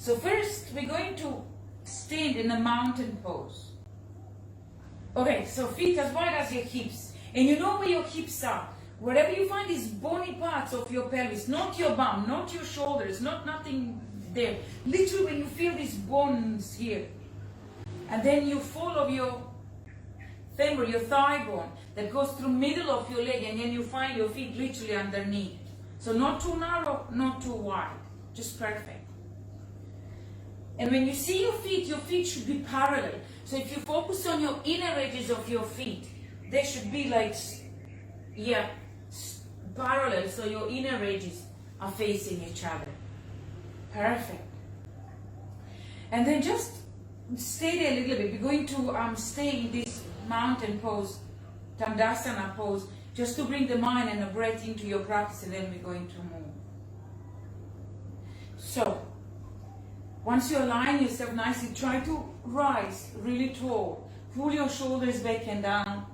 So first, we're going to stand in a mountain pose. Okay, so feet as wide as your hips. And you know where your hips are. Wherever you find these bony parts of your pelvis, not your bum, not your shoulders, not nothing there. Literally when you feel these bones here. And then you follow your femur, your thigh bone, that goes through middle of your leg, and then you find your feet literally underneath. So not too narrow, not too wide. Just perfect. And when you see your feet should be parallel. So if you focus on your inner edges of your feet, they should be like, yeah, parallel. So your inner edges are facing each other. Perfect. And then just stay there a little bit. We're going to stay in this mountain pose, Tandasana pose, just to bring the mind and the breath into your practice, and then we're going to move. So, once you align yourself nicely, try to rise really tall. Pull your shoulders back and down.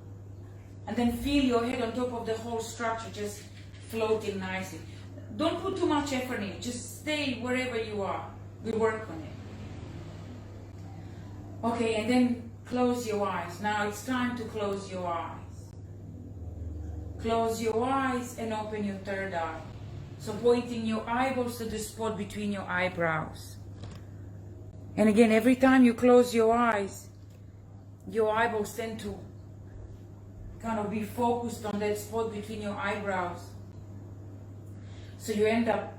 And then feel your head on top of the whole structure, just floating nicely. Don't put too much effort in it. Just stay wherever you are. We work on it. Okay, and then close your eyes. Now it's time to close your eyes. Close your eyes and open your third eye. So pointing your eyeballs to the spot between your eyebrows. And again, every time you close your eyes, your eyeballs tend to kind of be focused on that spot between your eyebrows. So you end up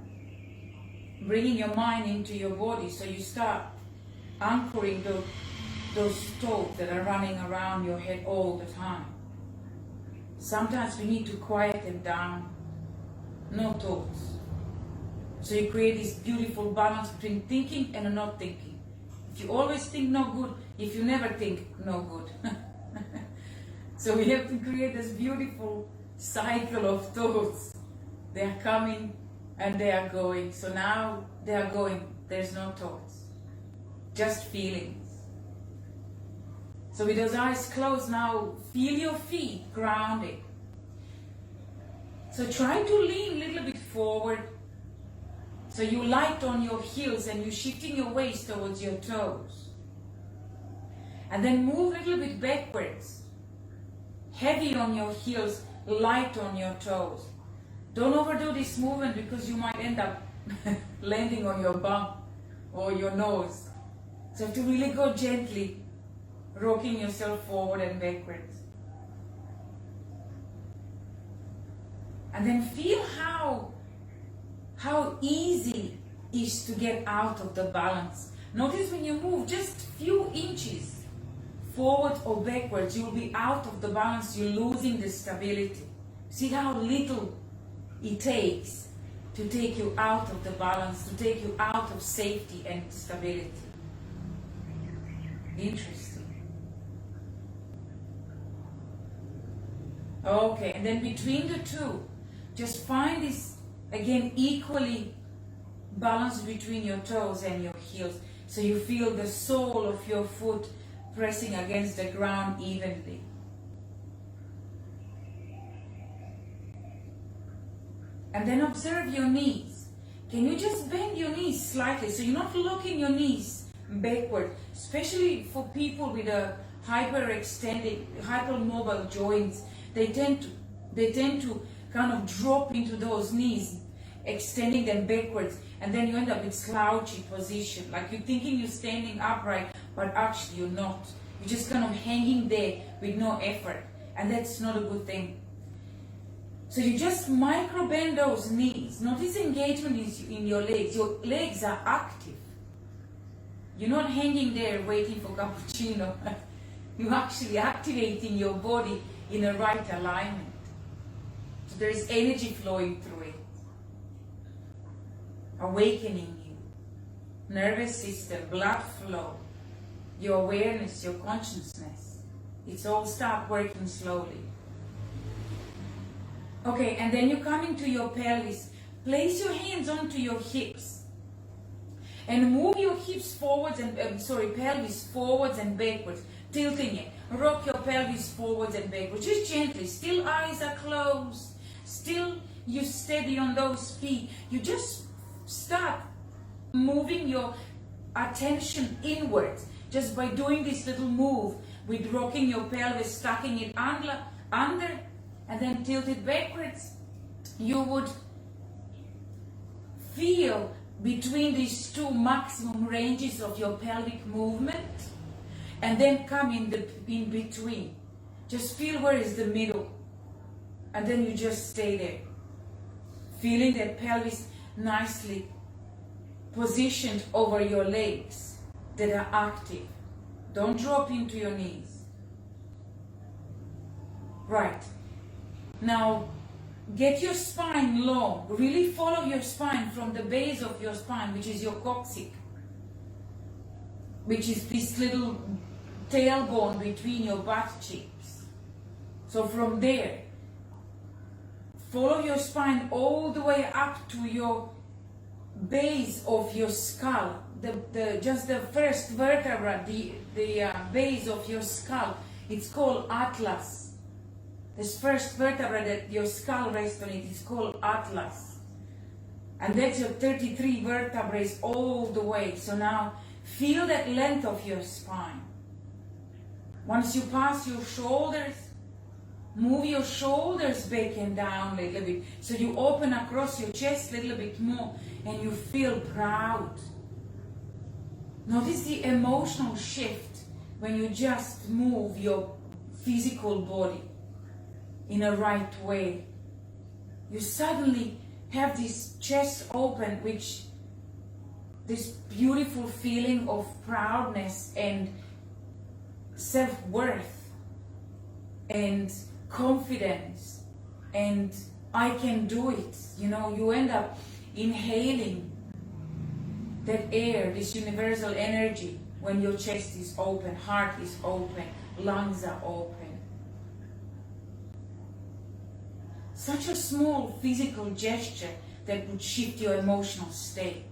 bringing your mind into your body. So you start anchoring those thoughts that are running around your head all the time. Sometimes we need to quiet them down. No thoughts. So you create this beautiful balance between thinking and not thinking. If you always think no good, if you never think, no good. So we have to create this beautiful cycle of thoughts. They are coming and they are going. So now they are going. There's no thoughts. Just feelings. So with those eyes closed now, feel your feet grounded. So try to lean a little bit forward. So you light on your heels and you're shifting your waist towards your toes. And then move a little bit backwards. Heavy on your heels, light on your toes. Don't overdo this movement because you might end up landing on your bum or your nose. So you have to really go gently, rocking yourself forward and backwards. And then feel how easy it is to get out of the balance. Notice when you move just a few inches forward or backwards, you'll be out of the balance, you're losing the stability. See how little it takes to take you out of the balance, to take you out of safety and stability. Interesting. Okay, and then between the two, just find this, again, equally balanced between your toes and your heels. So you feel the sole of your foot pressing against the ground evenly. And then observe your knees. Can you just bend your knees slightly so you're not locking your knees backward, especially for people with a hyperextended, hypermobile joints. They tend to kind of drop into those knees, extending them backwards, and then you end up in slouchy position, like you're thinking you're standing upright, but actually you're not. You're just kind of hanging there with no effort, and that's not a good thing. So you just micro bend those knees. Notice engagement in your legs. Your legs are active. You're not hanging there waiting for cappuccino. You're actually activating your body in the right alignment. So there is energy flowing through it. Awakening you. Nervous system, blood flow, your awareness, your consciousness. It's all start working slowly. Okay, and then you're coming to your pelvis. Place your hands onto your hips. And move your hips forwards and, pelvis forwards and backwards. Tilting it. Rock your pelvis forwards and backwards. Just gently. Still eyes are closed. Still you steady on those feet. You just start moving your attention inwards. Just by doing this little move with rocking your pelvis, tucking it under and then tilt it backwards, you would feel between these two maximum ranges of your pelvic movement, and then come in between. Just feel where is the middle, and then you just stay there, feeling that pelvis nicely positioned over your legs that are active. Don't drop into your knees. Right. Now, get your spine long. Really follow your spine from the base of your spine, which is your coccyx, which is this little tailbone between your butt cheeks. So from there, follow your spine all the way up to your base of your skull. Just the first vertebra, the base of your skull. It's called atlas. This first vertebra that your skull rests on, it is called atlas. And that's your 33 vertebrae all the way. So now feel that length of your spine. Once you pass your shoulders, move your shoulders back and down a little bit. So you open across your chest a little bit more and you feel proud. Notice the emotional shift when you just move your physical body in a right way. You suddenly have this chest open, which this beautiful feeling of proudness and self-worth and confidence and I can do it. You know, you end up inhaling that air, this universal energy, when your chest is open, heart is open, lungs are open. Such a small physical gesture that would shift your emotional state.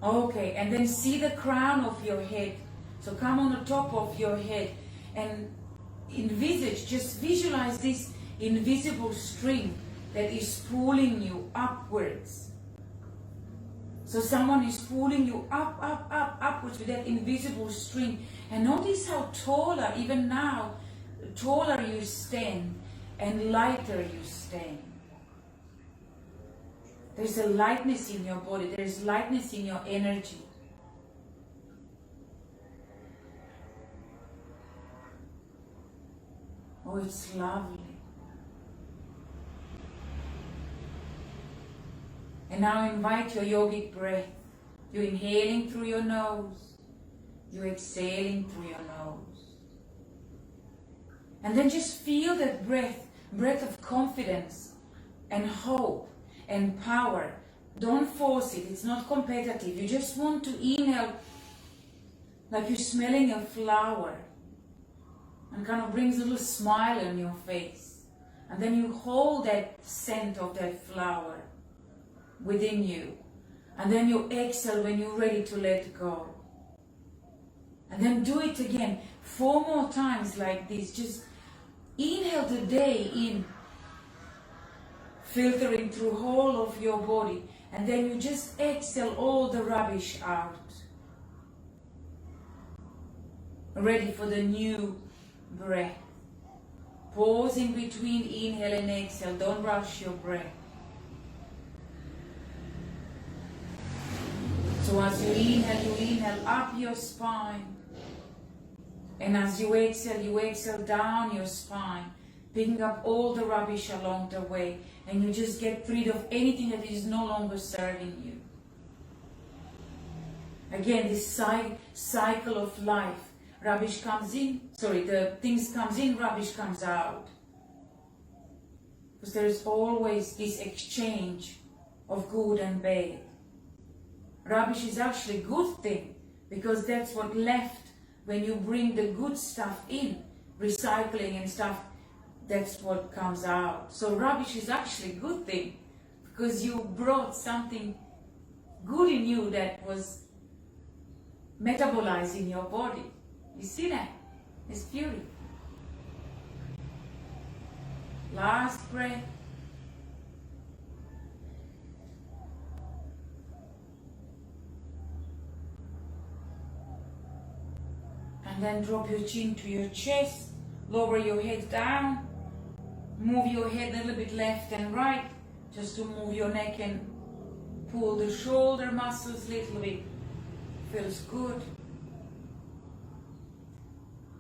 Okay, and then see the crown of your head. So come on the top of your head and envisage, just visualize this invisible string that is pulling you upwards. So someone is pulling you upwards with that invisible string. And notice how taller, even now, taller you stand and lighter you stand. There's a lightness in your body. There's lightness in your energy. Oh, it's lovely. And now invite your yogic breath. You're inhaling through your nose. You're exhaling through your nose. And then just feel that breath of confidence and hope and power. Don't force it. It's not competitive. You just want to inhale like you're smelling a flower. And kind of brings a little smile on your face. And then you hold that scent of that flower within you. And then you exhale when you're ready to let go. And then do it again 4 more times like this. Just inhale the day in, filtering through whole of your body. And then you just exhale all the rubbish out. Ready for the new breath. Pause in between inhale and exhale. Don't rush your breath. So as you inhale up your spine. And as you exhale down your spine, picking up all the rubbish along the way. And you just get rid of anything that is no longer serving you. Again, this cycle of life. Rubbish comes in, the things comes in, rubbish comes out. Because there is always this exchange of good and bad. Rubbish is actually a good thing, because that's what left when you bring the good stuff in, recycling and stuff, that's what comes out. So rubbish is actually a good thing, because you brought something good in you that was metabolized in your body. You see that? It's beauty. Last breath. And then drop your chin to your chest, lower your head down, move your head a little bit left and right, just to move your neck and pull the shoulder muscles a little bit. Feels good.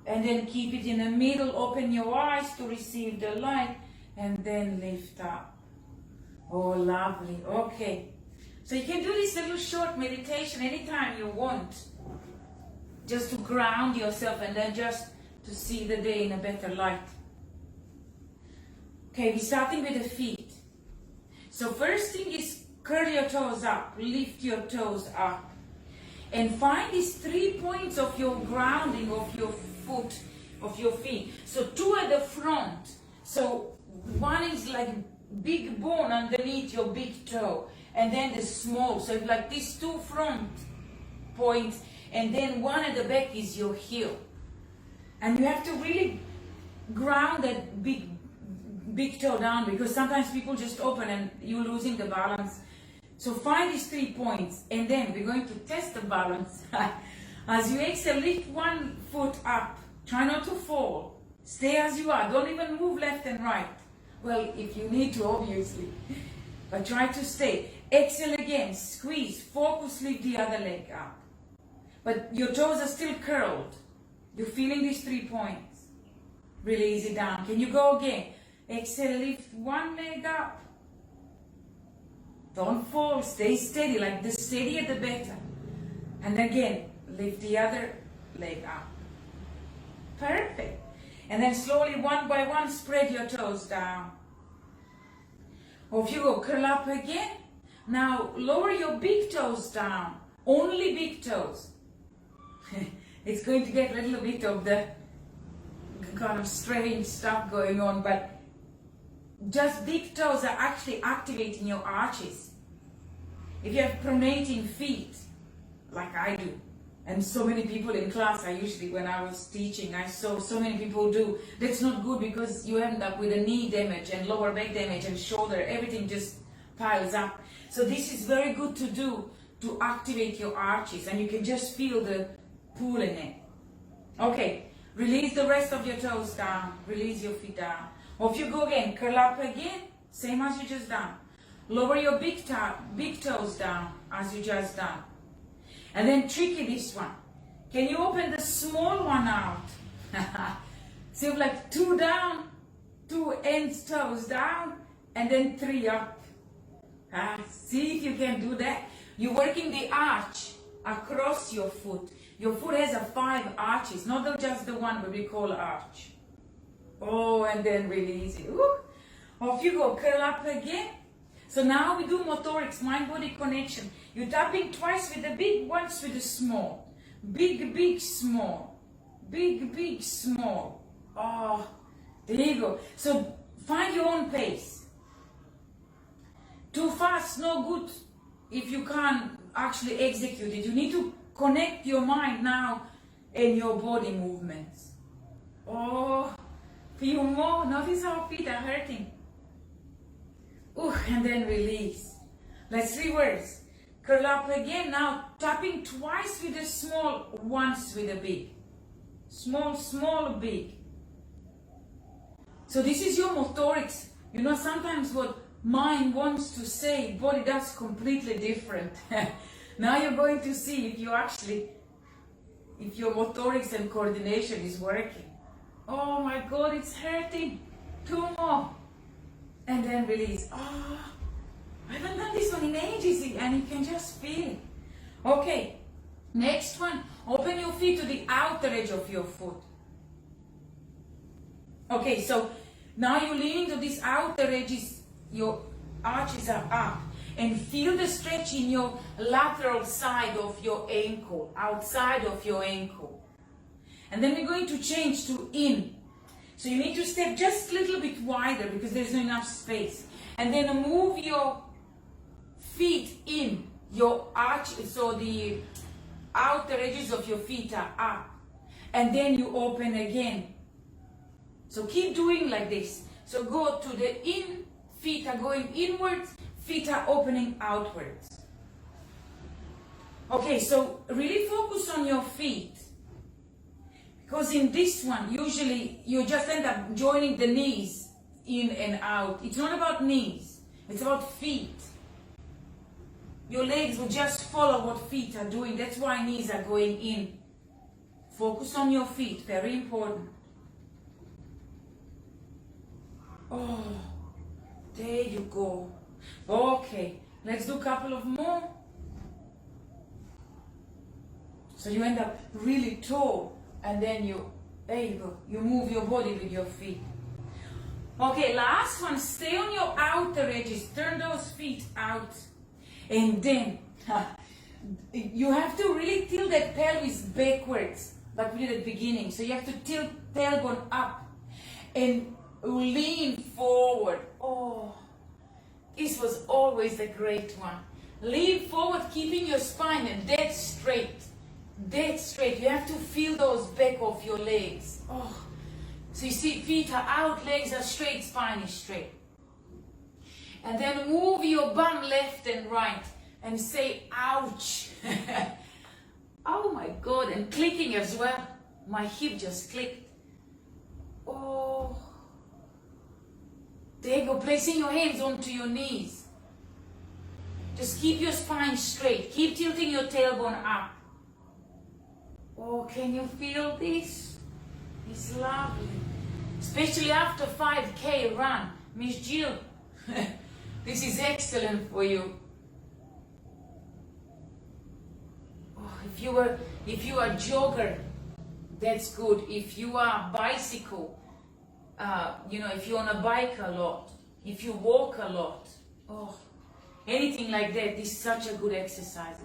And then keep it in the middle, open your eyes to receive the light, and then lift up. Oh, lovely. Okay. So you can do this little short meditation anytime you want, just to ground yourself and then just to see the day in a better light. Okay, we're starting with the feet. So first thing is curl your toes up, lift your toes up, and find these 3 points of your grounding of your foot, of your feet. So 2 at the front. So one is like big bone underneath your big toe, and then the small. So like these 2 front points, and then 1 at the back is your heel. And you have to really ground that big toe down, because sometimes people just open and you're losing the balance. So find these 3 points, and then we're going to test the balance. As you exhale, lift one foot up. Try not to fall. Stay as you are. Don't even move left and right. Well, if you need to, obviously. But try to stay. Exhale again. Squeeze. Focus. Lift the other leg up. But your toes are still curled. You're feeling these 3 points. Release it down. Can you go again? Exhale. Lift one leg up. Don't fall. Stay steady. Like the steadier the better. And again, lift the other leg up. Perfect. And then slowly, one by one, spread your toes down. Off you go. Curl up again. Now lower your big toes down. Only big toes. It's going to get a little bit of the kind of strange stuff going on, but just big toes are actually activating your arches. If you have pronating feet, like I do, and so many people in class, when I was teaching, I saw so many people do, that's not good, because you end up with a knee damage and lower back damage and shoulder, everything just piles up. So this is very good to do to activate your arches, and you can just feel the pull in it. Okay, release the rest of your toes down, release your feet down. Off you go again, curl up again, same as you just done. Lower your big toes down as you just done. And then tricky this one. Can you open the small one out? So like 2 down, 2 ends toes down, and then 3 up. See if you can do that. You're working the arch across your foot. Your foot has a 5 arches, not just the one what we call arch. Oh, and then release it. Ooh. Off you go, curl up again. So now we do motorics, mind-body connection. You're tapping twice with the big, once with the small. Big, big, small. Big, big, small. Oh, there you go. So find your own pace. Too fast, no good if you can't actually execute it. You need to connect your mind now and your body movements. Oh, few more. Notice how feet are hurting. Ooh, and then release. Let's reverse. Curl up again. Now tapping twice with the small, once with the big. Small, small, big. So this is your motorics. You know, sometimes what mind wants to say, body does completely different. Now you're going to see if your motorics and coordination is working. Oh my God, it's hurting. 2 more. And then release. Oh, I haven't done this one in ages, and you can just feel it. Okay, next one. Open your feet to the outer edge of your foot. Okay, so now you're leaning to these outer edges. Your arches are up. And feel the stretch in your lateral side of your ankle, outside of your ankle. And then we're going to change to in. So you need to step just a little bit wider because there's not enough space. And then move your feet in, your arch, so the outer edges of your feet are up. And then you open again. So keep doing like this. So go to the in, feet are going inwards, feet are opening outwards. Okay, so really focus on your feet. Because in this one, usually you just end up joining the knees in and out. It's not about knees, it's about feet. Your legs will just follow what feet are doing. That's why knees are going in. Focus on your feet, very important. Oh, there you go. Okay, let's do a couple of more. So you end up really tall, and then there you go, you move your body with your feet. Okay, last one, stay on your outer edges, turn those feet out, and then you have to really tilt that pelvis backwards, like we did at the beginning. So you have to tilt tailbone up and lean forward. Oh, this was always a great one. Lean forward, keeping your spine dead straight. Dead straight. You have to feel those back of your legs. Oh, so you see, feet are out, legs are straight, spine is straight. And then move your bum left and right and say, ouch. Oh my God, and clicking as well. My hip just clicked. Oh. There you go, placing your hands onto your knees. Just keep your spine straight. Keep tilting your tailbone up. Oh, can you feel this? It's lovely. Especially after 5K run. Miss Jill, this is excellent for you. Oh, if you are a jogger, that's good. If you are bicycle, if you're on a bike a lot, if you walk a lot, oh, anything like that, this is such a good exercise.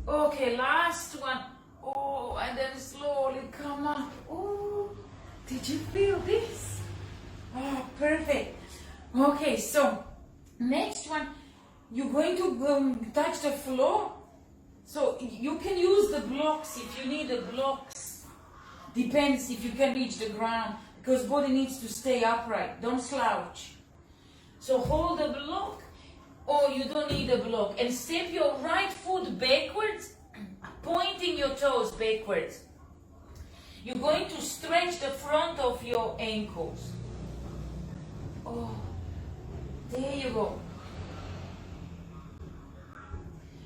Okay, last one. Oh, and then slowly come up. Oh, did you feel this? Oh, perfect. Okay, so next one, you're going to touch the floor. So you can use the blocks if you need the blocks. Depends if you can reach the ground, because body needs to stay upright. Don't slouch. So hold the block, or you don't need a block, and step your right foot backwards, pointing your toes backwards. You're going to stretch the front of your ankles. Oh, there you go.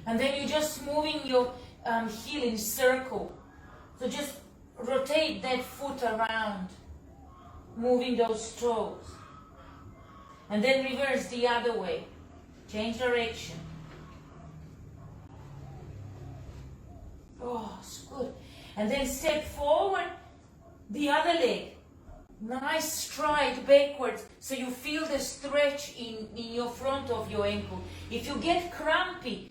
And then you're just moving your heel in circle. So just rotate that foot around, moving those toes. And then reverse the other way. Change direction. Oh, it's good. And then step forward, the other leg. Nice stride backwards, so you feel the stretch in your front of your ankle. If you get crampy,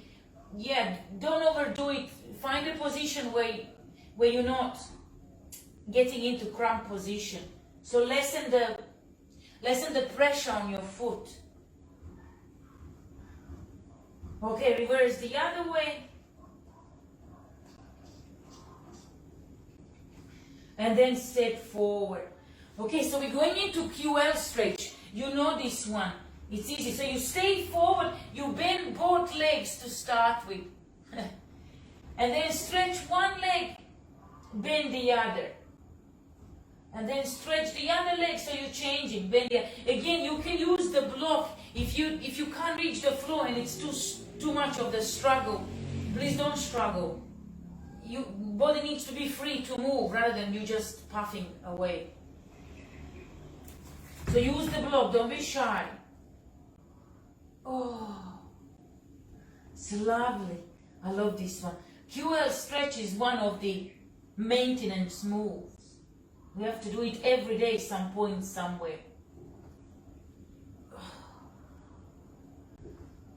don't overdo it. Find a position where you're not getting into cramp position. So lessen the pressure on your foot. Okay, reverse the other way. And then step forward. Okay, so we're going into QL stretch. You know this one. It's easy. So you stay forward, you bend both legs to start with. And then stretch one leg, bend the other. And then stretch the other leg, so you're changing, bend the other. Again, you can use the block. If you can't reach the floor and it's too much of the struggle, please don't struggle. Your body needs to be free to move rather than you just puffing away. So use the block, don't be shy. Oh, it's lovely. I love this one. QL stretch is one of the maintenance moves. We have to do it every day, some point, somewhere.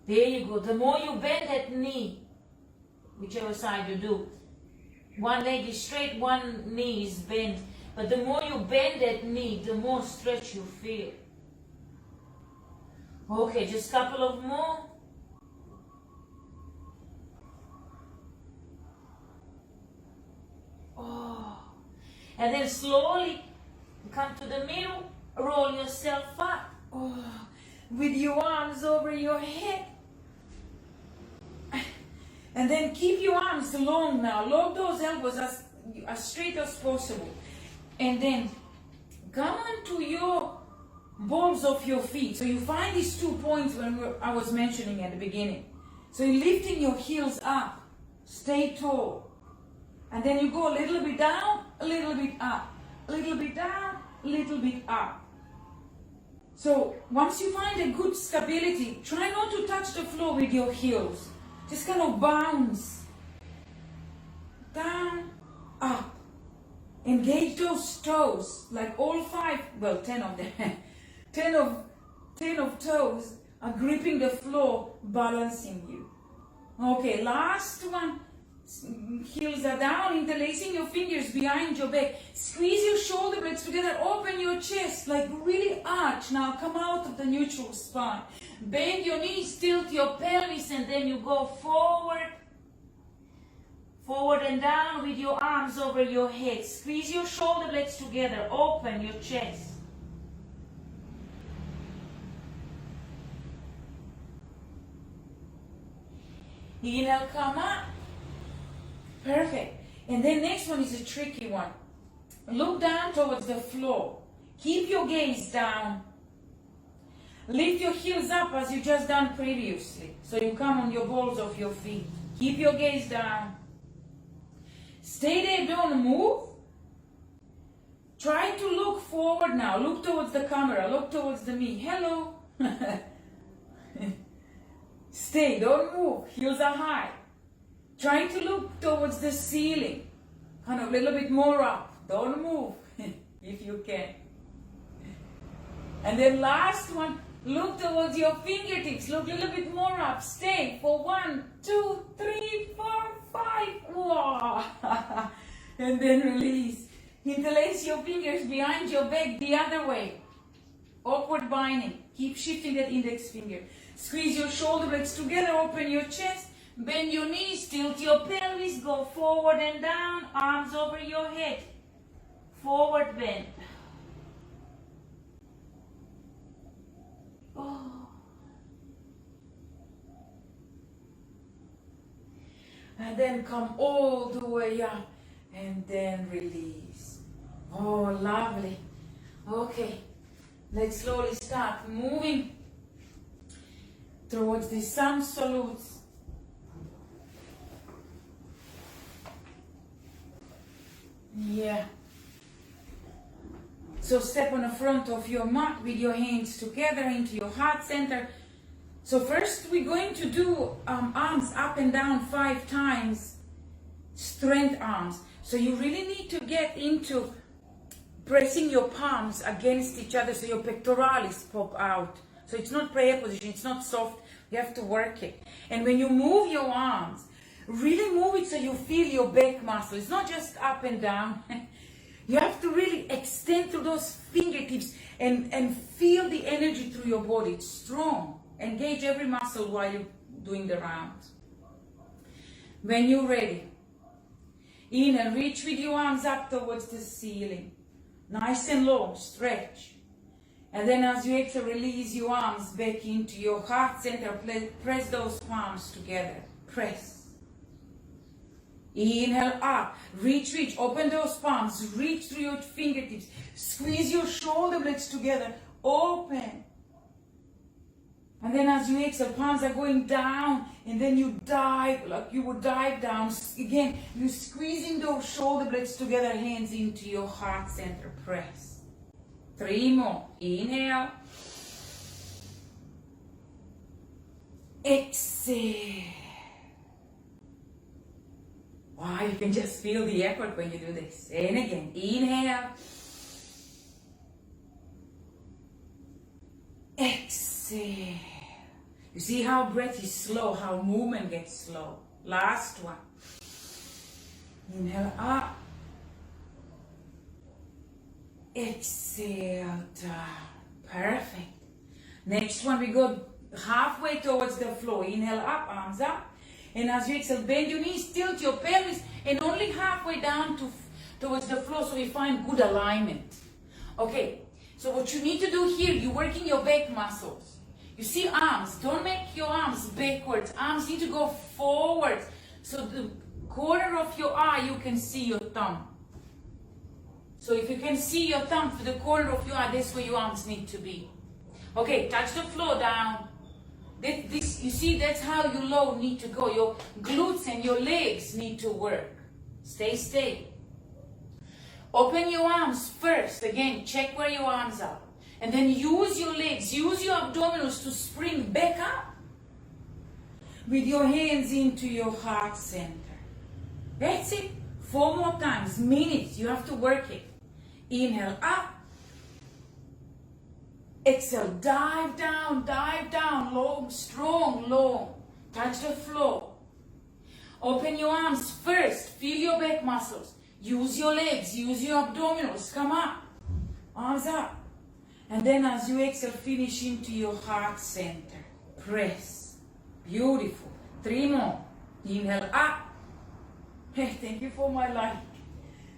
There you go. The more you bend that knee, whichever side you do, one leg is straight, one knee is bent. But the more you bend that knee, the more stretch you feel. Okay, just a couple of more. Oh. And then slowly come to the middle, roll yourself up. Oh. With your arms over your head. And then keep your arms long now. Lock those elbows as straight as possible. And then come onto your balls of your feet. So you find these 2 points I was mentioning at the beginning. So you're lifting your heels up. Stay tall. And then you go a little bit down, a little bit up. A little bit down, a little bit up. So once you find a good stability, try not to touch the floor with your heels. Just kind of bounce. Down, up. Engage those toes, like all 5, well 10 of them. 10 of toes are gripping the floor, balancing you. Okay, last one. Heels are down, interlacing your fingers behind your back. Squeeze your shoulder blades together, open your chest, like really arch. Now come out of the neutral spine. Bend your knees, tilt your pelvis, and then you go forward. Forward and down with your arms over your head. Squeeze your shoulder blades together, open your chest. Inhale, come up. Perfect. And then next one is a tricky one. Look down towards the floor. Keep your gaze down. Lift your heels up as you just done previously. So you come on your balls of your feet. Keep your gaze down. Stay there, don't move. Try to look forward now. Look towards the camera. Look towards the me. Hello. Stay, don't move. Heels are high. Try to look towards the ceiling. Kind of a little bit more up. Don't move if you can. And then last one, look towards your fingertips. Look a little bit more up. Stay for 1, 2, 3, 4, 5. Whoa. And then release. Interlace your fingers behind your back the other way. Awkward binding. Keep shifting that index finger. Squeeze your shoulder blades together. Open your chest. Bend your knees. Tilt your pelvis. Go forward and down. Arms over your head. Forward bend. Oh. And then come all the way up and then release. Oh, lovely. Okay, let's slowly start moving towards the sun salutes. Yeah. So step on the front of your mat with your hands together into your heart center. So first we're going to do arms up and down 5 times, strength arms. So you really need to get into pressing your palms against each other so your pectoralis pop out. So it's not prayer position, it's not soft, you have to work it. And when you move your arms, really move it so you feel your back muscle. It's not just up and down. You have to really extend through those fingertips and feel the energy through your body. It's strong. Engage every muscle while you're doing the rounds. When you're ready, inhale, reach with your arms up towards the ceiling. Nice and long, stretch. And then as you exhale, release your arms back into your heart center. Press those palms together. Press. Inhale up, reach, open those palms, reach through your fingertips, squeeze your shoulder blades together, open. And then as you exhale, palms are going down, and then you dive, like you would dive down. Again, you're squeezing those shoulder blades together, hands into your heart center, press. 3 more, inhale. Exhale. Wow, you can just feel the effort when you do this. And again, inhale. Exhale. You see how breath is slow, how movement gets slow. Last one. Inhale up. Exhale down. Perfect. Next one, we go halfway towards the floor. Inhale up, arms up. And as you exhale, bend your knees, tilt your pelvis, and only halfway down towards the floor so we find good alignment. Okay, so what you need to do here, you're working your back muscles. You see arms, don't make your arms backwards. Arms need to go forward So the corner of your eye, you can see your thumb. So if you can see your thumb through the corner of your eye, that's where your arms need to be. Okay, touch the floor down. You see, that's how your low need to go. Your glutes and your legs need to work. Stay stable. Open your arms first. Again, check where your arms are. And then use your legs, use your abdominals to spring back up. With your hands into your heart center. That's it. 4 more times, minutes. You have to work it. Inhale up. Exhale, dive down, long, strong, long. Touch the floor. Open your arms first. Feel your back muscles. Use your legs, use your abdominals. Come up. Arms up. And then as you exhale, finish into your heart center. Press. Beautiful. 3 more. Inhale up. Hey, thank you for my light.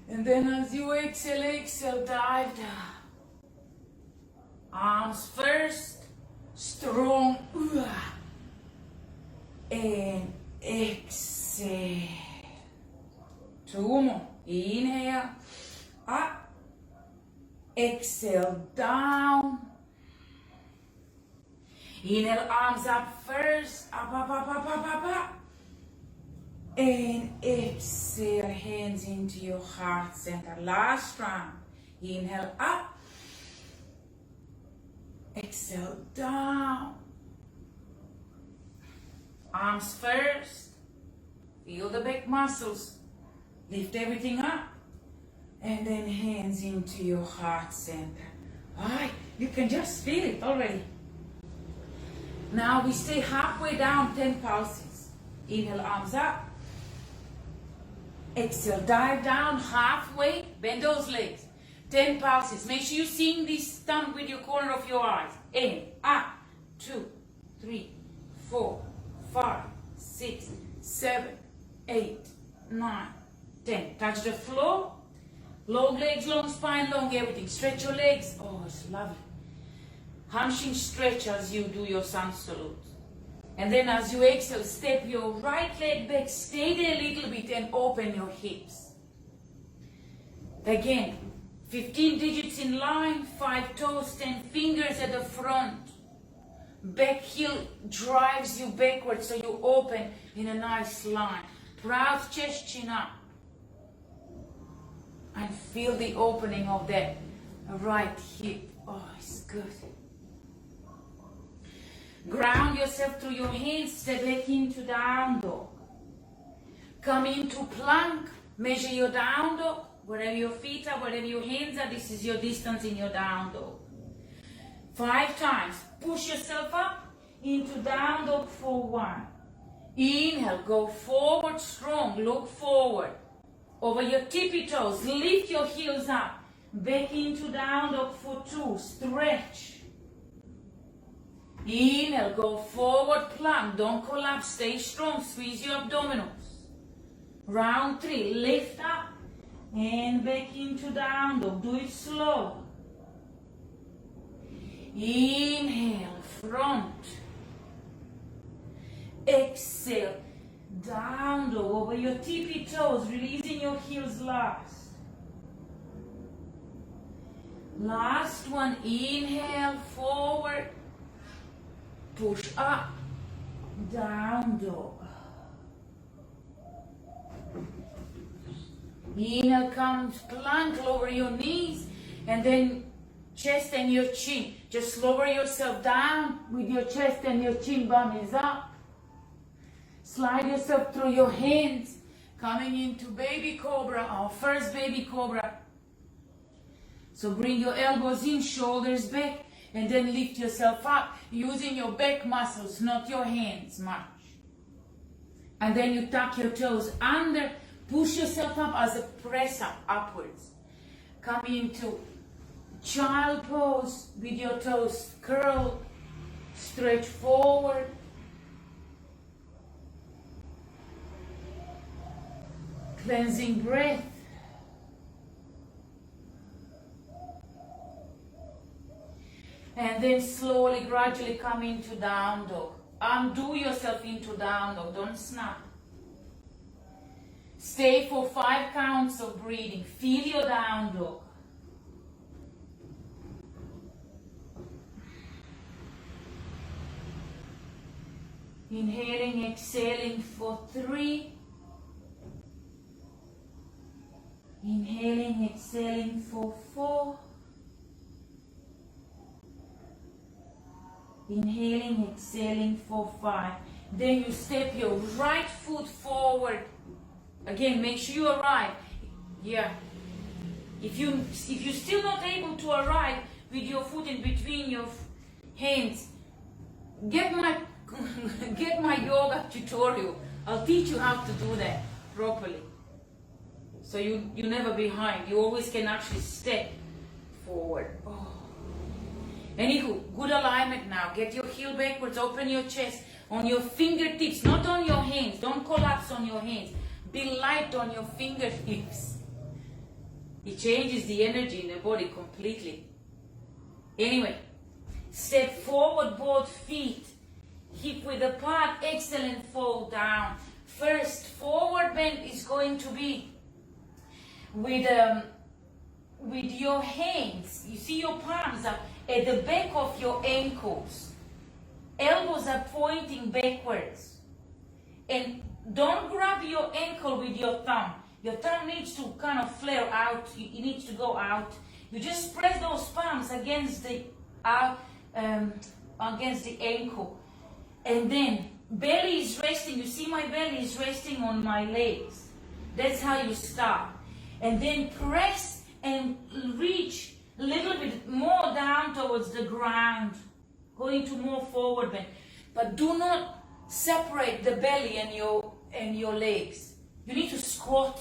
And then as you exhale, dive down. Arms first. Strong. And exhale. 2 more. Inhale. Up. Exhale, down. Inhale, arms up first. Up. And exhale, hands into your heart center. Last round. Inhale, up. Exhale, down. Arms first. Feel the back muscles. Lift everything up. And then hands into your heart center. Alright, you can just feel it already. Now we stay halfway down, 10 pulses. Inhale, arms up. Exhale, dive down halfway. Bend those legs. 10 pulses. Make sure you're seeing this thumb with your corner of your eyes. Inhale, up. 2, 3, 4, 5, 6, 7, 8, 9, 10. Touch the floor. Long legs, long spine, long everything. Stretch your legs. Oh, it's lovely. Hamstring stretch as you do your Sun-Salute. And then as you exhale, step your right leg back. Stay there a little bit and open your hips. Again, 15 digits in line, 5 toes, 10 fingers at the front. Back heel drives you backwards so you open in a nice line. Proud chest, chin up. And feel the opening of that right hip. Oh, it's good. Ground yourself through your hands. Step back into down dog. Come into plank. Measure your down dog. Wherever your feet are, wherever your hands are, this is your distance in your down dog. 5 times. Push yourself up into down dog for 1. Inhale. Go forward strong. Look forward. Over your tippy toes, lift your heels up. Back into down dog for 2. Stretch. Inhale, go forward plank. Don't collapse. Stay strong. Squeeze your abdominals. Round 3. Lift up and back into down dog. Do it slow. Inhale, front. Exhale. Down dog over your tippy toes, releasing your heels last. Last one, inhale, forward, push up, down dog. Inhale, comes plank, lower your knees, and then chest and your chin. Just lower yourself down with your chest and your chin bum is up. Slide yourself through your hands, coming into baby cobra, our first baby cobra. So bring your elbows in, shoulders back, and then lift yourself up using your back muscles, not your hands much. And then you tuck your toes under, push yourself up as a press up, upwards. Come into child pose with your toes curled, stretch forward. Cleansing breath. And then slowly, gradually come into down dog. Undo yourself into down dog. Don't snap. Stay for 5 counts of breathing. Feel your down dog. Inhaling, exhaling for 3. Inhaling, exhaling for 4. Inhaling, exhaling for 5. Then you step your right foot forward. Again, make sure you arrive. Yeah. If you're still not able to arrive with your foot in between your hands, get my yoga tutorial. I'll teach you how to do that properly. So you're never behind. You always can actually step forward. Oh. Anywho, good alignment now. Get your heel backwards, open your chest. On your fingertips, not on your hands. Don't collapse on your hands. Be light on your fingertips. It changes the energy in the body completely. Anyway, step forward both feet. Hip width apart. Excellent. Fold down. First forward bend is going to be with your hands. You see your palms up at the back of your ankles. Elbows are pointing backwards. And don't grab your ankle with your thumb. Your thumb needs to kind of flare out. It needs to go out. You just press those palms against the ankle. And then belly is resting. You see my belly is resting on my legs. That's how you start. And then press and reach a little bit more down towards the ground. Going to more forward bend. But do not separate the belly and your legs. You need to squat,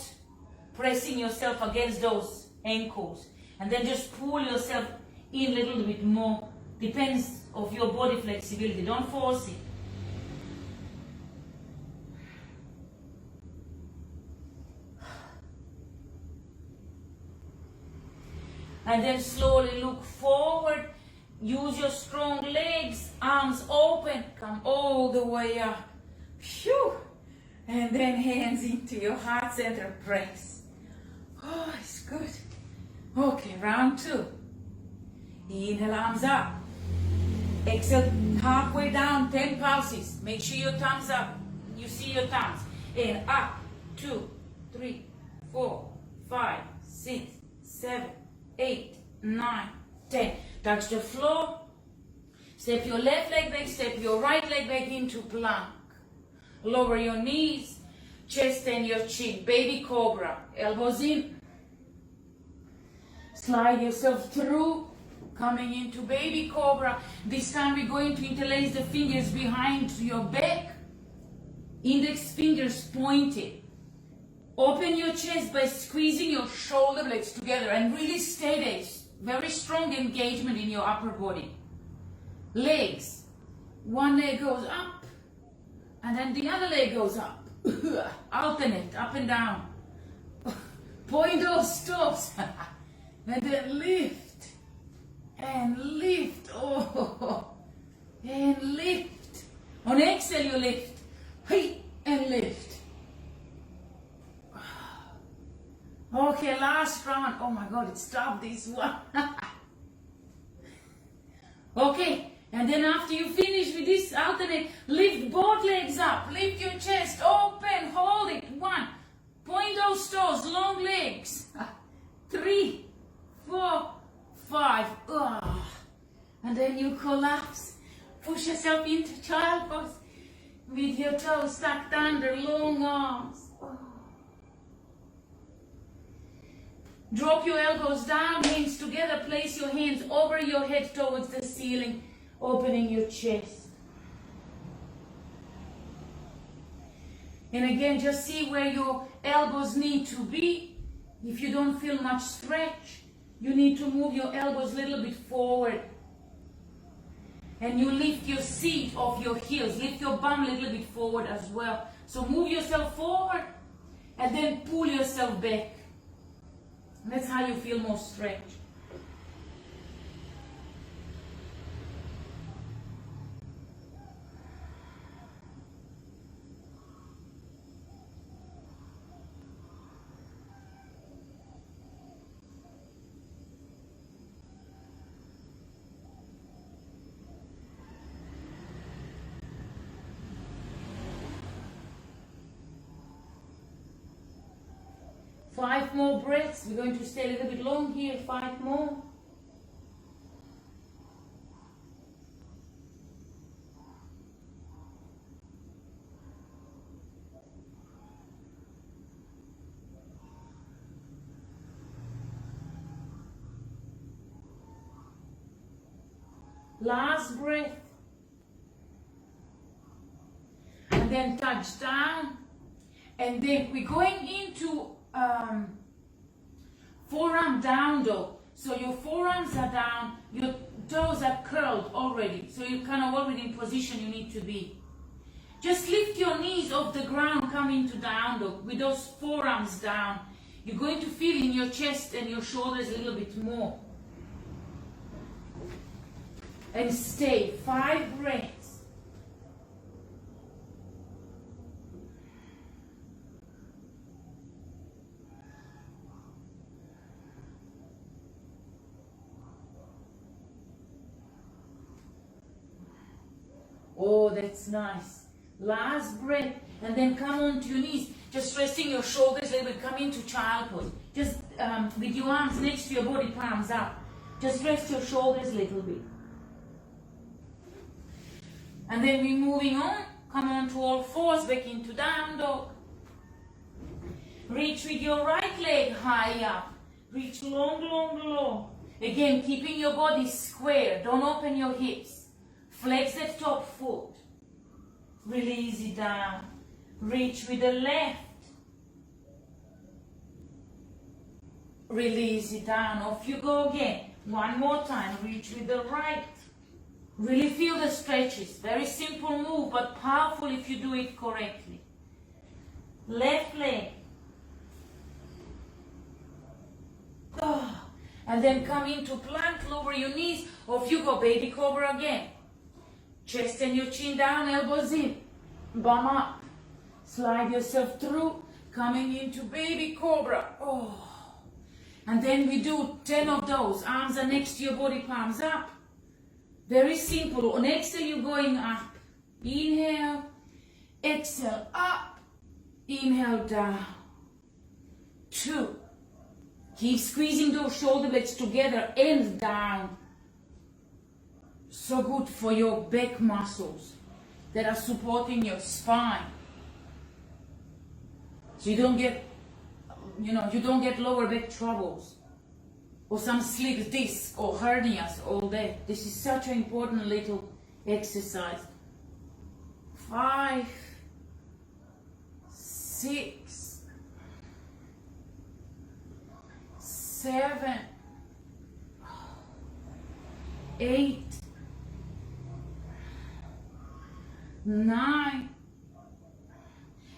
pressing yourself against those ankles. And then just pull yourself in a little bit more. Depends of your body flexibility. Don't force it. And then slowly look forward. Use your strong legs, arms open. Come all the way up. Phew. And then hands into your heart center. Press. Oh, it's good. Okay, round 2. Inhale, arms up. Exhale, halfway down, 10 pulses. Make sure your thumbs up. You see your thumbs. And up. 2, 3, 4, 5, 6, 7, 8, 9, 10. Touch the floor. Step your left leg back. Step your right leg back into plank. Lower your knees. Chest and your chin. Baby Cobra. Elbows in. Slide yourself through. Coming into Baby Cobra. This time we're going to interlace the fingers behind your back. Index fingers pointed. Open your chest by squeezing your shoulder blades together and really stay there. Very strong engagement in your upper body. Legs. One leg goes up and then the other leg goes up. Alternate, up and down. Point those toes. And then lift. And lift. Oh. And lift. On exhale you lift. Hey, and lift. Okay, last round. Oh my God, it's tough, this one. Okay, and then after you finish with this alternate, lift both legs up. Lift your chest, open, hold it. 1. Point those toes, long legs. 3, 4, 5. And then you collapse. Push yourself into child pose with your toes tucked under, long arms. Drop your elbows down, hands together, place your hands over your head towards the ceiling, opening your chest. And again, just see where your elbows need to be. If you don't feel much stretch, you need to move your elbows a little bit forward. And you lift your seat off your heels, lift your bum a little bit forward as well. So move yourself forward and then pull yourself back. That's how you feel more stretch. 5 more breaths. We're going to stay a little bit long here. 5 more. Last breath. And then touch down. And then we're going into forearm down dog. So your forearms are down, your toes are curled already. So you're kind of already in position you need to be. Just lift your knees off the ground, come into down dog with those forearms down. You're going to feel in your chest and your shoulders a little bit more. And stay 5 breaths. Oh, that's nice. Last breath, and then come onto your knees. Just resting your shoulders a little bit. Come into child pose. Just with your arms next to your body, palms up. Just rest your shoulders a little bit. And then we're moving on. Come on to all fours, back into down dog. Reach with your right leg high up. Reach long, long, long. Again, keeping your body square. Don't open your hips. Flex that top foot. Release it down. Reach with the left. Release it down. Off you go again. One more time. Reach with the right. Really feel the stretches. Very simple move, but powerful if you do it correctly. Left leg. Oh. And then come into plank, lower your knees. Off you go, baby cobra again. Chest and your chin down, elbows in. Bum up. Slide yourself through, coming into baby cobra. Oh. And then we do 10 of those. Arms are next to your body, palms up. Very simple. On exhale, you're going up. Inhale. Exhale, up. Inhale, down. 2. Keep squeezing those shoulder blades together and down. So good for your back muscles that are supporting your spine. So you don't get, you don't get lower back troubles. Or some slip disc or hernias all day. This is such an important little exercise. 5, 6, 7, 8, 9,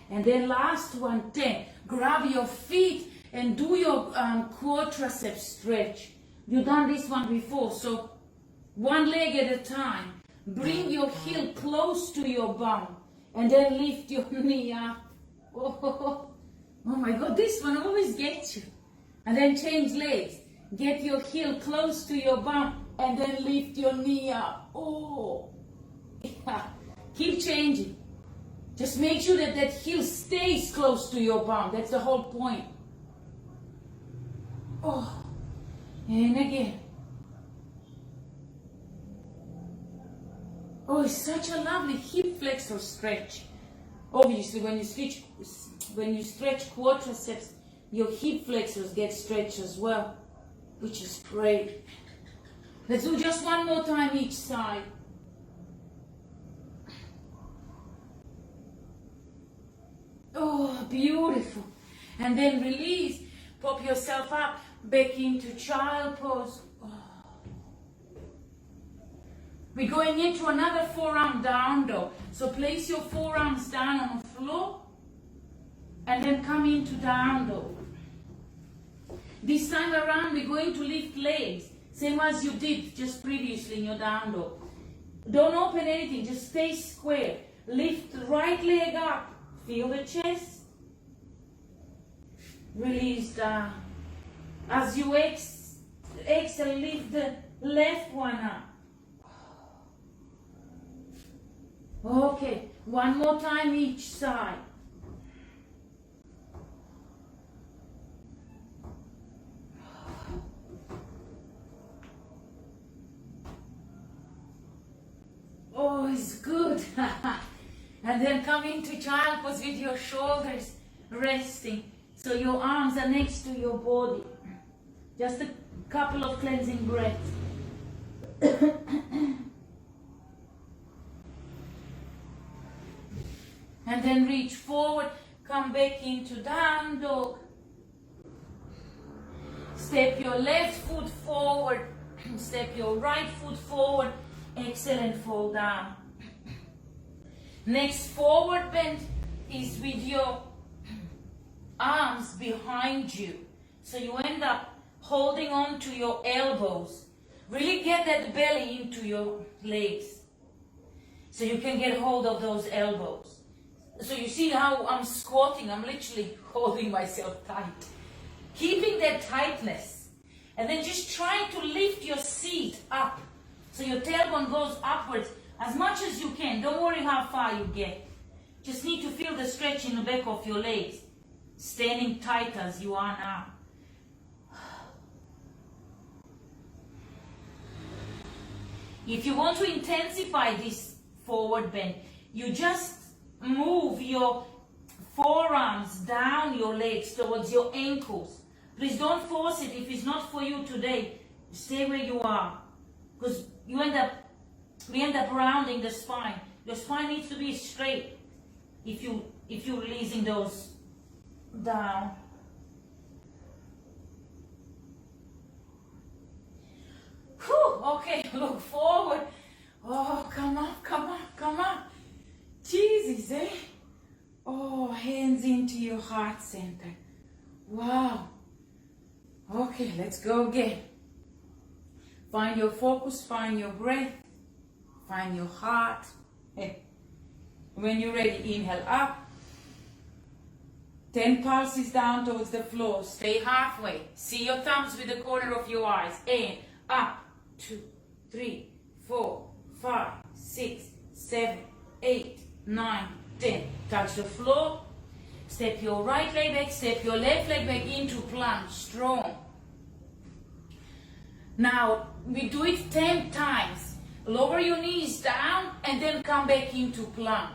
and then last one, 10. Grab your feet and do your quadriceps stretch. You've done this one before, so one leg at a time. Bring your heel close to your bum and then lift your knee up. Oh my God, this one always gets you. And then change legs. Get your heel close to your bum and then lift your knee up. Oh, yeah. Keep changing. Just make sure that that heel stays close to your bum. That's the whole point. Oh, and again. Oh, it's such a lovely hip flexor stretch. Obviously, when you stretch quadriceps, your hip flexors get stretched as well, which is great. Let's do just one more time each side. Oh, beautiful. And then release. Pop yourself up, back into child pose. Oh. We're going into another forearm down dog. So place your forearms down on the floor and then come into down dog. This time around we're going to lift legs, same as you did just previously in your down dog. Don't open anything, just stay square. Lift the right leg up, feel the chest. Release down. As you exhale, lift the left one up. Okay, one more time each side. Oh, it's good. And then come into child pose with your shoulders resting. So your arms are next to your body. Just a couple of cleansing breaths. And then reach forward, come back into down dog. Step your left foot forward, step your right foot forward, exhale and fall down. Next forward bend is with your arms behind you. So you end up holding on to your elbows. Really get that belly into your legs. So you can get hold of those elbows. So you see how I'm squatting, I'm literally holding myself tight. Keeping that tightness. And then just trying to lift your seat up. So your tailbone goes upwards as much as you can. Don't worry how far you get. Just need to feel the stretch in the back of your legs. Standing tight as you are now. If you want to intensify this forward bend, you just move your forearms down your legs towards your ankles. Please don't force it if it's not for you today. Stay where you are. Because we end up rounding the spine. Your spine needs to be straight if you're releasing those down. Whew, okay, look forward. Oh, come on, come on, come on. Jesus, eh? Oh, hands into your heart center. Wow. Okay, let's go again. Find your focus, find your breath, find your heart. When you're ready, inhale up. 10 pulses down towards the floor. Stay halfway. See your thumbs with the corner of your eyes. And up. 2, 3, 4, 5, 6, 7, 8, 9, 10. Touch the floor. Step your right leg back. Step your left leg back into plank. Strong. Now, we do it 10 times. Lower your knees down and then come back into plank.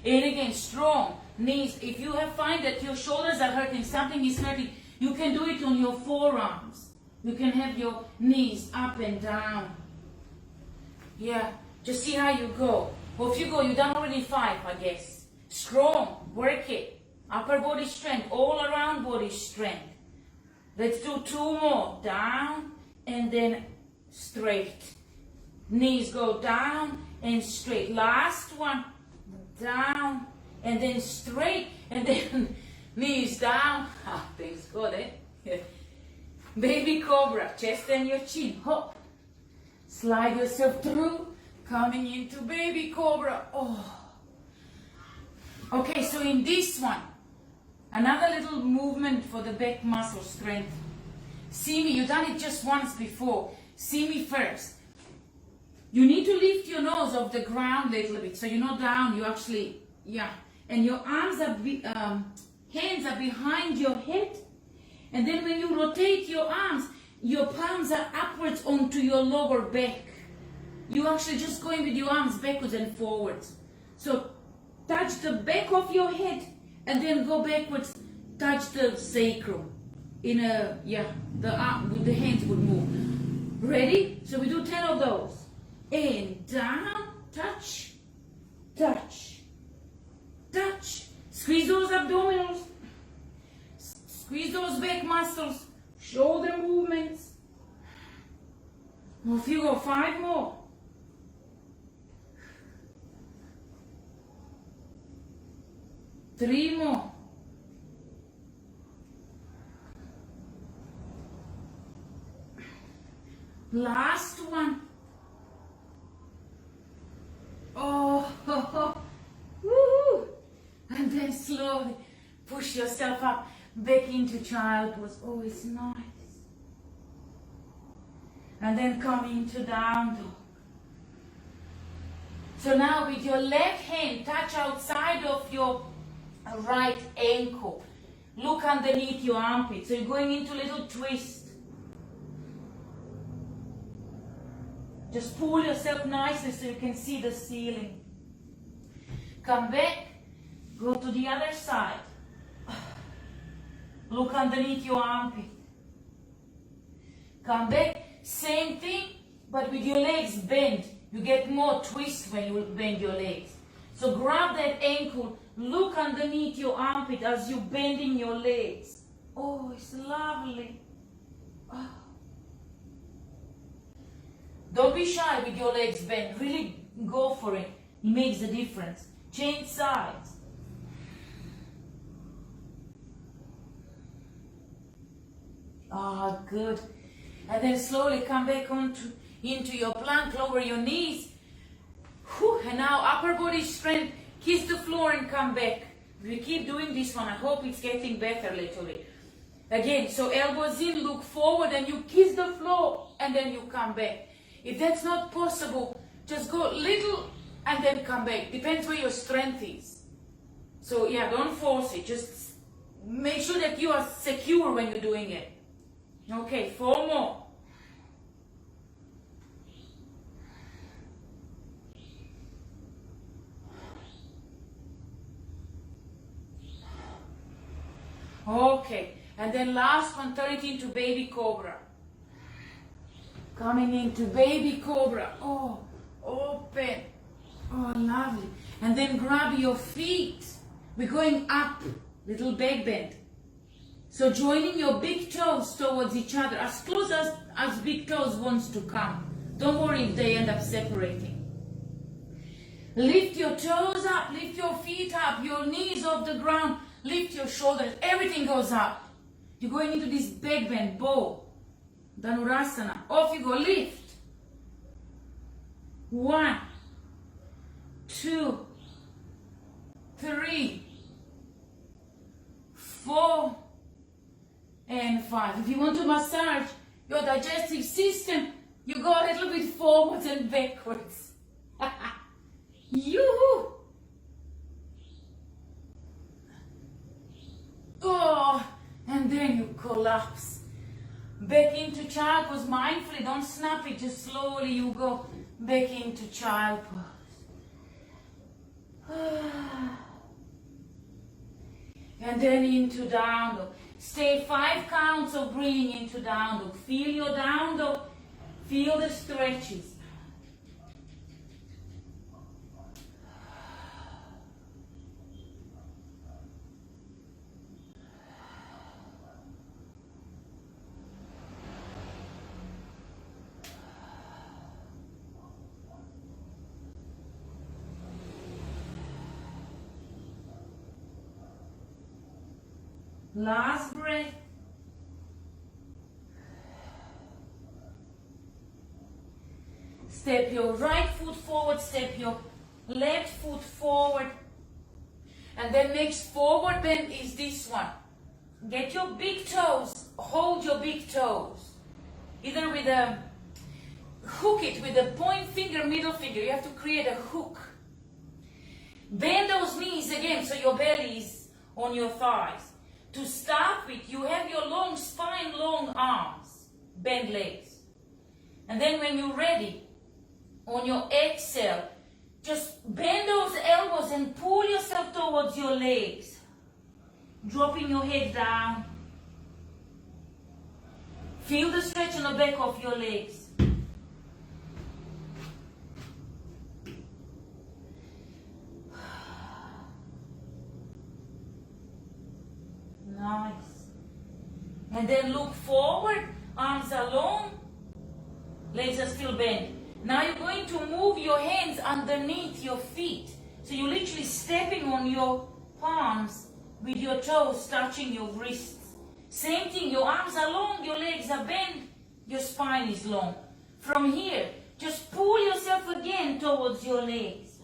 And again, strong. Knees. If you find that your shoulders are hurting, something is hurting, you can do it on your forearms. You can have your knees up and down. Yeah, just see how you go. Off you go. You've done already 5, I guess. Strong. Work it. Upper body strength. All around body strength. Let's do 2 more. Down and then straight. Knees go down and straight. Last one. Down and then straight. And then knees down. Ah, thanks God, eh? Baby Cobra, chest and your chin, hop. Slide yourself through, coming into Baby Cobra. Oh. Okay, so in this one, another little movement for the back muscle strength. See me, you've done it just once before. See me first. You need to lift your nose off the ground a little bit, so you're not down, you actually, yeah. And your arms are, hands are behind your head. And then when you rotate your arms, your palms are upwards onto your lower back. You're actually just going with your arms backwards and forwards. So touch the back of your head and then go backwards, touch the sacrum. In a, yeah, the hands would move. Ready? So we do 10 of those. And down, touch, touch, touch. Squeeze those abdominals. Squeeze those back muscles, shoulder movements. Off you go, 5 more. Three more. Last one. Oh, woohoo! And then slowly push yourself up. Back into child pose. Oh, it's nice. And then come into down dog. So now with your left hand, touch outside of your right ankle. Look underneath your armpit. So you're going into a little twist. Just pull yourself nicely so you can see the ceiling. Come back, go to the other side. Look underneath your armpit. Come back, same thing, but with your legs bent. You get more twist when you bend your legs. So grab that ankle, look underneath your armpit as you're bending your legs. Oh, it's lovely. Oh. Don't be shy with your legs bent. Really go for it. It makes a difference. Change sides. Ah, good. And then slowly come back into your plank, lower your knees. Whew. And now upper body strength. Kiss the floor and come back. We keep doing this one. I hope it's getting better literally. Again, so elbows in, look forward, and you kiss the floor, and then you come back. If that's not possible, just go little and then come back. Depends where your strength is. So yeah, don't force it. Just make sure that you are secure when you're doing it. Okay, 4 more. Okay, and then last one, turn it into baby cobra. Coming into baby cobra. Oh, open. Oh, lovely. And then grab your feet. We're going up, little back bend. So joining your big toes towards each other, as close as big toes wants to come. Don't worry if they end up separating. Lift your toes up, lift your feet up, your knees off the ground, lift your shoulders, everything goes up. You're going into this back bend, bow, Dhanurasana. Off you go, lift. 1, 2, 3, 4, and 5. If you want to massage your digestive system, you go a little bit forwards and backwards. Yoo-hoo! Oh, and then you collapse. Back into child pose mindfully, don't snap it, just slowly you go back into child pose. And then into down dog. Stay 5 counts of breathing into down dog. Feel your down dog, feel the stretches. Last breath. Step your right foot forward, step your left foot forward. And then next forward bend is this one. Get your big toes, hold your big toes. Either with a, hook it with a point finger, middle finger. You have to create a hook. Bend those knees again so your belly is on your thighs. To start with, you have your long spine, long arms, bend legs. And then when you're ready, on your exhale, just bend those elbows and pull yourself towards your legs. Dropping your head down. Feel the stretch on the back of your legs. Nice. And then look forward, arms are long, legs are still bent. Now you're going to move your hands underneath your feet. So you're literally stepping on your palms with your toes touching your wrists. Same thing, your arms are long, your legs are bent, your spine is long. From here, just pull yourself again towards your legs.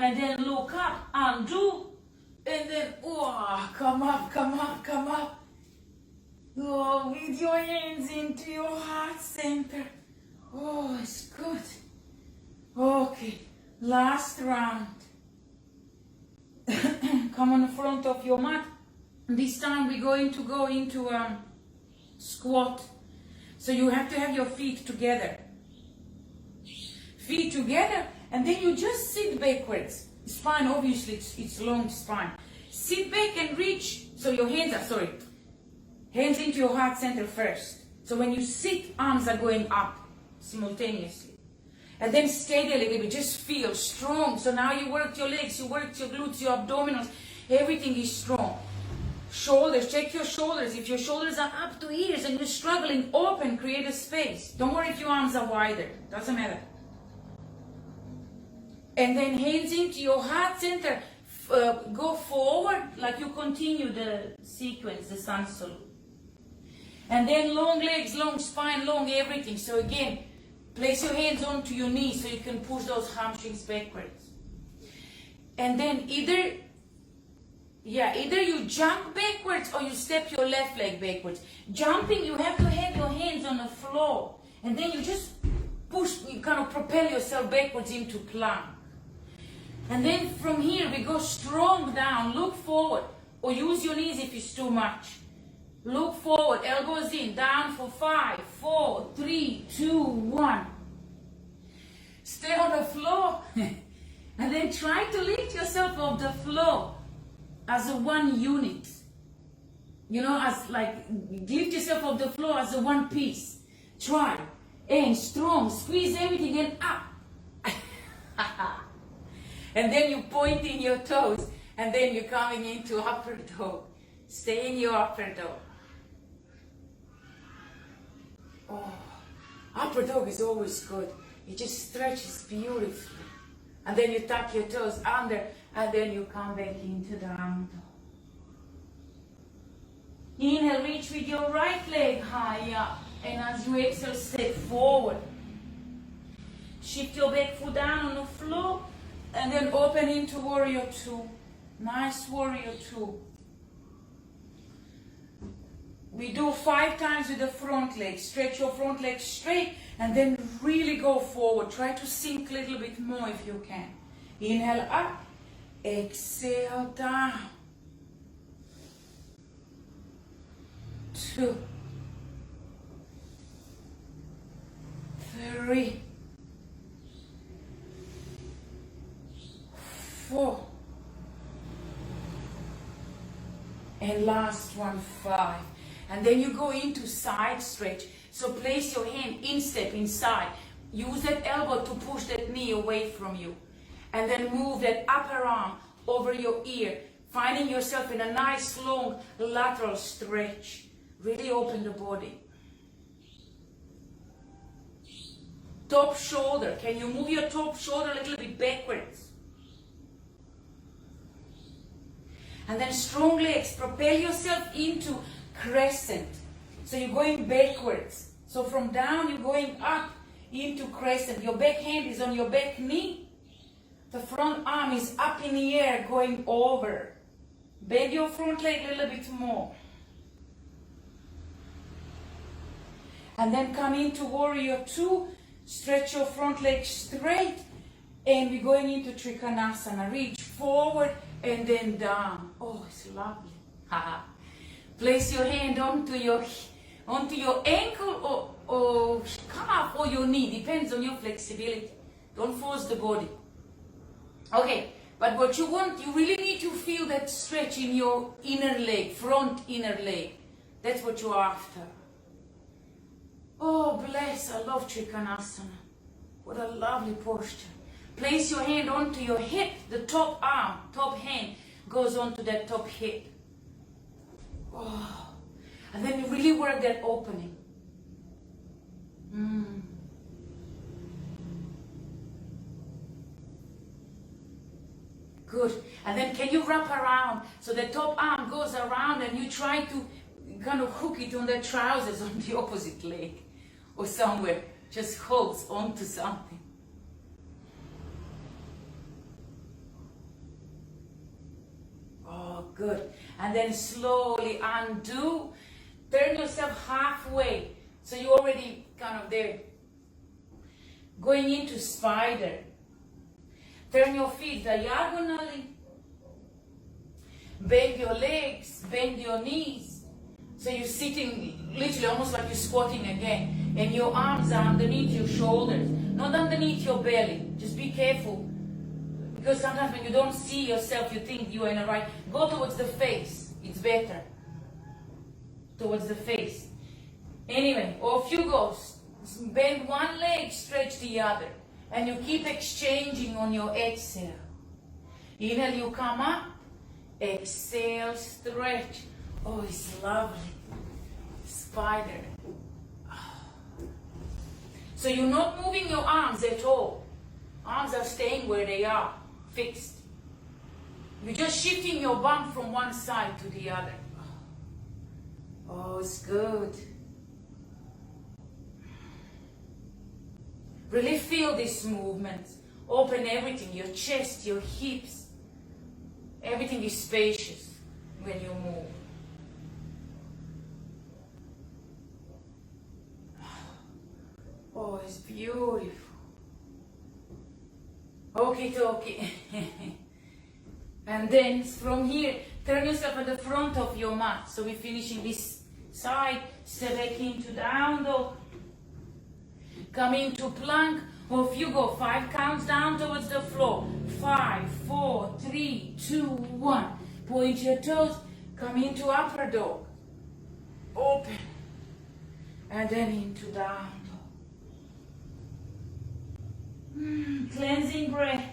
And then look up, undo, and then, oh, come up, come up, come up. Oh, with your hands into your heart center. Oh, it's good. Okay, last round. come on the front of your mat. This time we're going to go into squat. So you have to have your feet together. Feet together, and then you just sit backwards. Spine, obviously, it's long spine. Sit back and reach. So your hands into your heart center first. So when you sit, arms are going up simultaneously. And then steady a little bit, just feel strong. So now you worked your legs, you worked your glutes, your abdominals, everything is strong. Shoulders, check your shoulders. If your shoulders are up to ears and you're struggling, open, create a space. Don't worry if your arms are wider, doesn't matter. And then hands into your heart center, go forward like you continue the sequence, the sun salute. And then long legs, long spine, long everything. So again, place your hands onto your knees so you can push those hamstrings backwards. And then either you jump backwards or you step your left leg backwards. Jumping, you have to have your hands on the floor. And then you just push, you kind of propel yourself backwards into plank. And then from here we go strong down, look forward, or use your knees if it's too much. Look forward, elbows in, down for 5, 4, 3, 2, 1. Stay on the floor and then try to lift yourself off the floor as a one unit. You know, as like lift yourself off the floor as a one piece. Try and strong, squeeze everything and up. And then you point in your toes, and then you're coming into upper dog. Stay in your upper dog. Oh, upper dog is always good. It just stretches beautifully. And then you tuck your toes under, and then you come back into down dog. Inhale, reach with your right leg high up. And as you exhale, step forward. Shift your back foot down on the floor. And then open into warrior 2. Nice warrior 2. We do 5 times with the front leg. Stretch your front leg straight and then really go forward. Try to sink a little bit more if you can. Inhale up. Exhale down. 2. 3. 4. And last one, 5. And then you go into side stretch. So place your hand instep inside. Use that elbow to push that knee away from you. And then move that upper arm over your ear, finding yourself in a nice long lateral stretch. Really open the body. Top shoulder. Can you move your top shoulder a little bit backwards? And then strong legs, propel yourself into crescent. So you're going backwards. So from down, you're going up into crescent. Your back hand is on your back knee. The front arm is up in the air, going over. Bend your front leg a little bit more. And then come into warrior 2. Stretch your front leg straight. And we're going into Trikanasana. Reach forward and then down. Oh, it's lovely. Place your hand onto your ankle or come up or your knee. Depends on your flexibility. Don't force the body. Okay, but what you want, you really need to feel that stretch in your inner leg, front inner leg. That's what you're after. Oh, bless. I love Trikanasana. What a lovely posture. Place your hand onto your hip. The top arm, top hand goes onto that top hip. Oh. And then you really work that opening. Good. And then can you wrap around? So the top arm goes around and you try to kind of hook it on the trousers on the opposite leg or somewhere. Just holds onto something. Oh, good. And then slowly undo. Turn yourself halfway. So you're already kind of there. Going into spider. Turn your feet diagonally. bend your legs, bend your knees. So you're sitting literally almost like you're squatting again. And your arms are underneath your shoulders, not underneath your belly. Just be careful. Because sometimes when you don't see yourself, you think you are in a right. Go towards the face. It's better. Towards the face. Anyway, off you go. Bend one leg, stretch the other. And you keep exchanging on your exhale. Inhale, you come up. Exhale, stretch. Oh, it's lovely. Spider. So you're not moving your arms at all. Arms are staying where they are, fixed. You're just shifting your bum from one side to the other. Oh, it's good. Really feel this movement. Open everything, your chest, your hips. Everything is spacious when you move. Oh, it's beautiful. Okay. And then from here, turn yourself at the front of your mat. So we're finishing this side. Step back into down dog. Come into plank. Off you go. 5 counts down towards the floor. 5, 4, 3, 2, 1. Point your toes. Come into upper dog. Open. And then into down dog. Cleansing breath.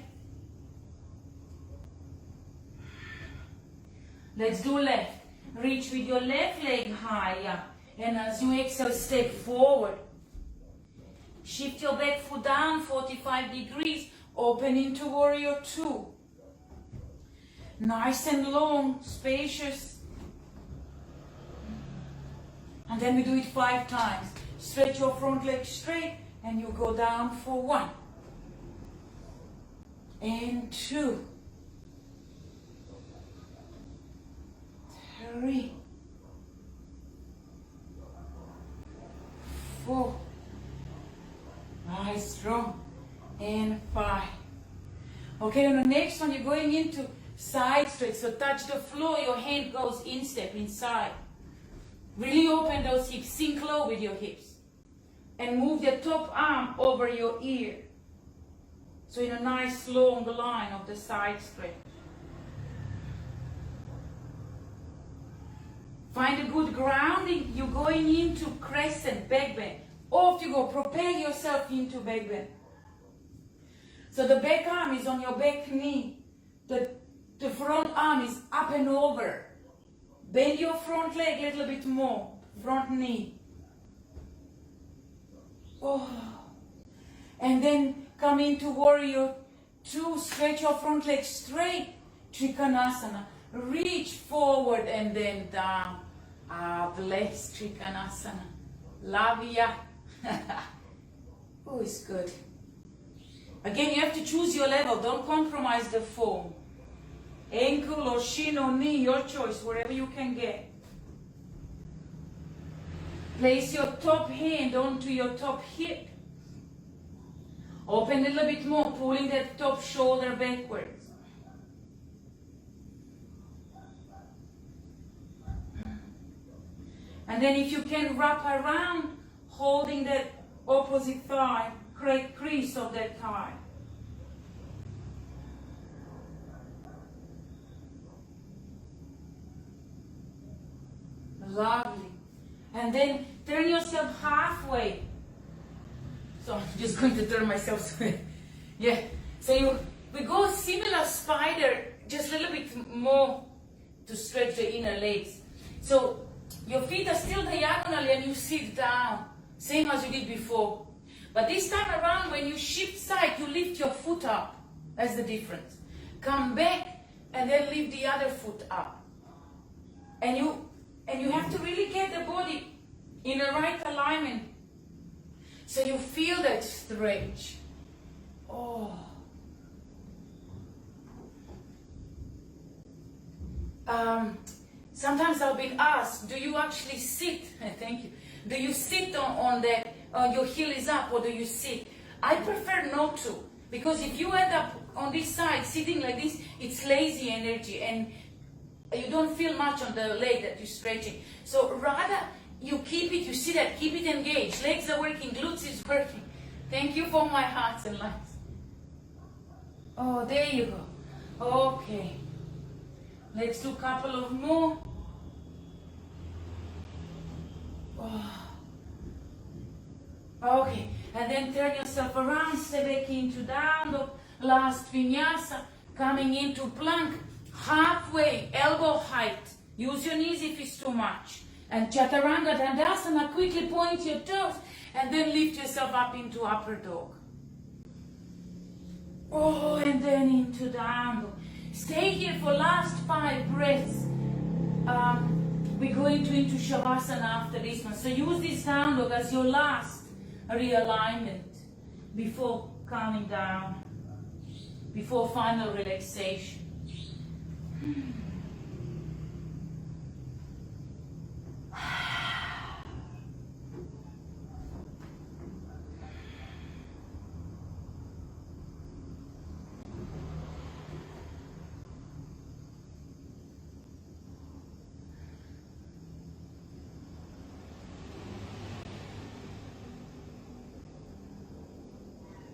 Let's do left. Reach with your left leg higher. And as you exhale, step forward. Shift your back foot down 45 degrees. Open into warrior 2. Nice and long, spacious. And then we do it 5 times. Stretch your front leg straight and you go down for 1. And 2. 3. 4. Nice, strong. And 5. Okay, on the next one, you're going into side stretch. So touch the floor, your hand goes instep inside. Really open those hips, sink low with your hips. And move the top arm over your ear. So in a nice long line of the side stretch. Find a good grounding. You're going into crescent, back bend. Off you go. Propel yourself into back bend. So the back arm is on your back knee. The front arm is up and over. Bend your front leg a little bit more. Front knee. Oh. And then come into warrior 2. Stretch your front leg straight. Trikanasana. Reach forward and then down. Bless Trikanasana. Love ya. Oh, it's good. Again, you have to choose your level. Don't compromise the form. Ankle or shin or knee, your choice, wherever you can get. Place your top hand onto your top hip. Open a little bit more, pulling that top shoulder backwards. And then if you can wrap around, holding that opposite thigh, crease of that thigh. Lovely. And then turn yourself halfway. So I'm just going to turn myself. Yeah. So we go similar spider, just a little bit more to stretch the inner legs. So your feet are still diagonally and you sit down, same as you did before. But this time around, when you shift side, you lift your foot up. That's the difference. Come back and then lift the other foot up. And you have to really get the body in the right alignment. So you feel that stretch. Oh. Sometimes I'll be asked, do you actually sit? Thank you. Do you sit on your heel is up, or do you sit? I prefer not to, because if you end up on this side sitting like this, it's lazy energy, and You don't feel much on the leg that you're stretching. So rather, you keep it, you see that, keep it engaged. Legs are working, glutes is working. Thank you for my hearts and lights. Oh, there you go. Okay. Let's do a couple of more. Oh. Okay, and then turn yourself around, step back into down dog. Last vinyasa, coming into plank, halfway, elbow height. Use your knees if it's too much. And chaturanga dandasana, quickly point your toes, and then lift yourself up into upper dog. Oh, and then into down dog. Stay here for last 5 breaths. We're going into Shavasana after this one. So use this down dog as your last realignment before calming down, before final relaxation.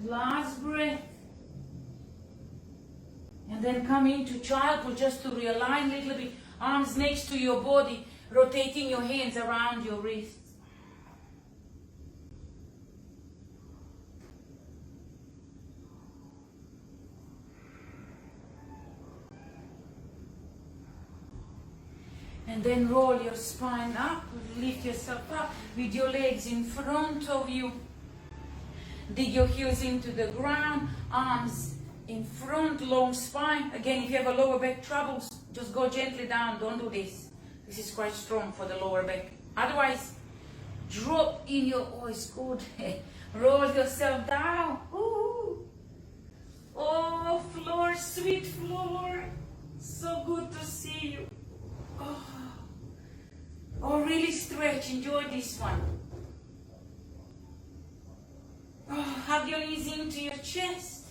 Last breath. And then come into child pose just to realign a little bit. Arms next to your body, rotating your hands around your wrists. And then roll your spine up, lift yourself up with your legs in front of you. Dig your heels into the ground, arms in front, long spine. Again, if you have a lower back troubles, just go gently down, don't do this. This is quite strong for the lower back. Otherwise, drop in your, oh, it's good. Roll yourself down. Ooh. Oh, floor, sweet floor. So good to see you. Oh, really stretch, enjoy this one. Oh, hug your knees into your chest.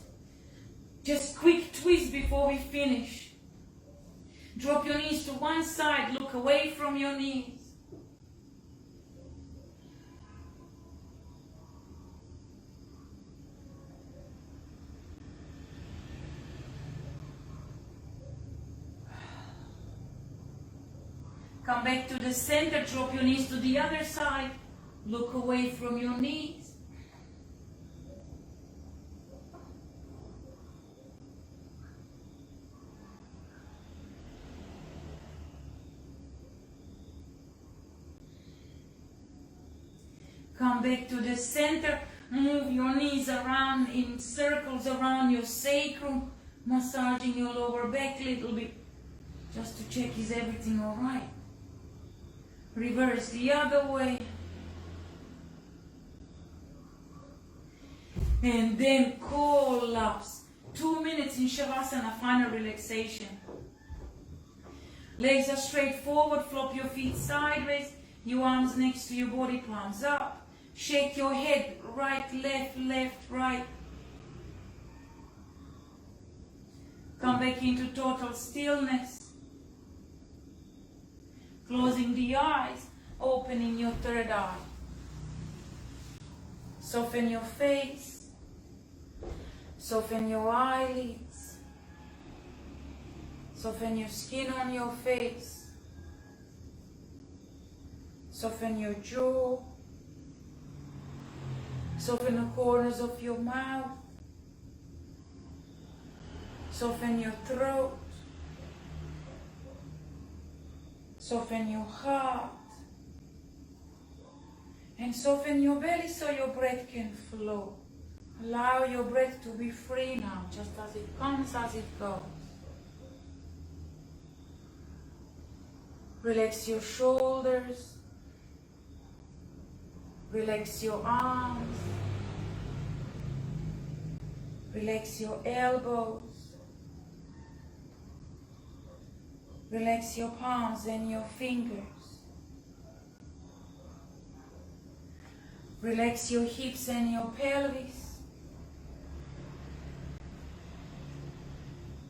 Just quick twist before we finish. Drop your knees to one side, look away from your knees. Come back to the center, drop your knees to the other side, look away from your knees. Come back to the center, move your knees around in circles around your sacrum, massaging your lower back a little bit, just to check is everything all right. Reverse the other way. And then collapse. 2 minutes in Shavasana, final relaxation. Legs are straight forward, flop your feet sideways, your arms next to your body, palms up. Shake your head, right, left, left, right. Come back into total stillness. Closing the eyes, opening your third eye. Soften your face. Soften your eyelids. Soften your skin on your face. Soften your jaw. Soften the corners of your mouth. Soften your throat. Soften your heart. And soften your belly so your breath can flow. Allow your breath to be free now, just as it comes, as it goes. Relax your shoulders. Relax your arms. Relax your elbows. Relax your palms and your fingers. Relax your hips and your pelvis.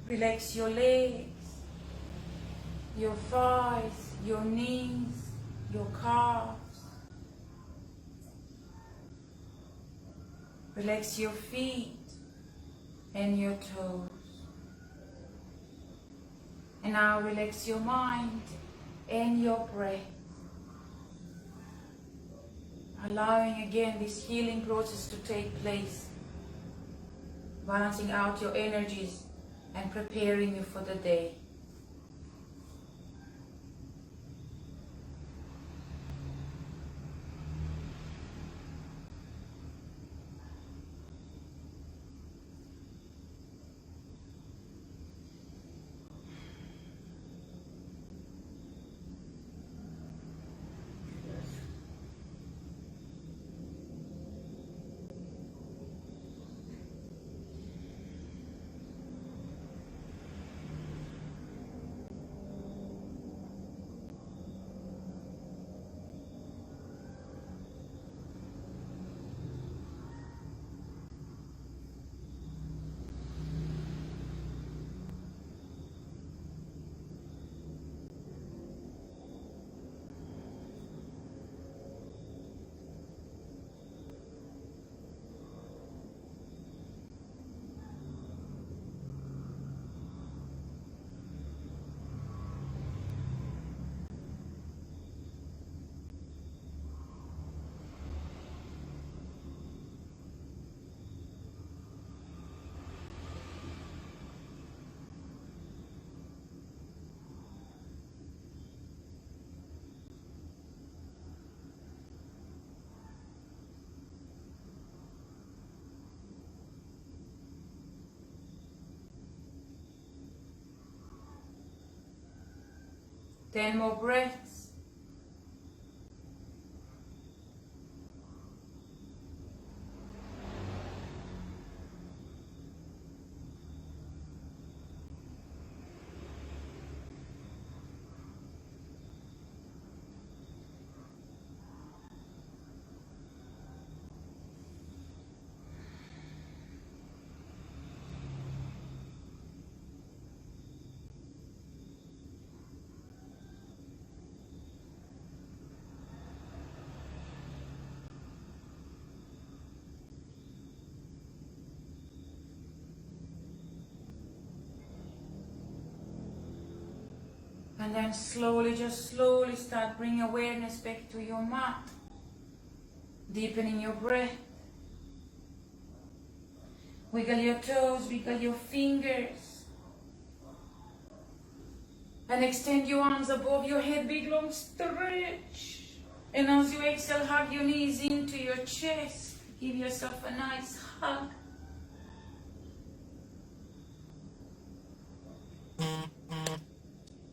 Relax your legs. your thighs, your knees, your calves. Relax your feet and your toes. And now relax your mind and your breath. Allowing again this healing process to take place. Balancing out your energies and preparing you for the day. Ten more breaths. And then slowly, just slowly start bringing awareness back to your mat. Deepening your breath. Wiggle your toes, wiggle your fingers. And extend your arms above your head, big long stretch. And as you exhale, hug your knees into your chest. Give yourself a nice hug.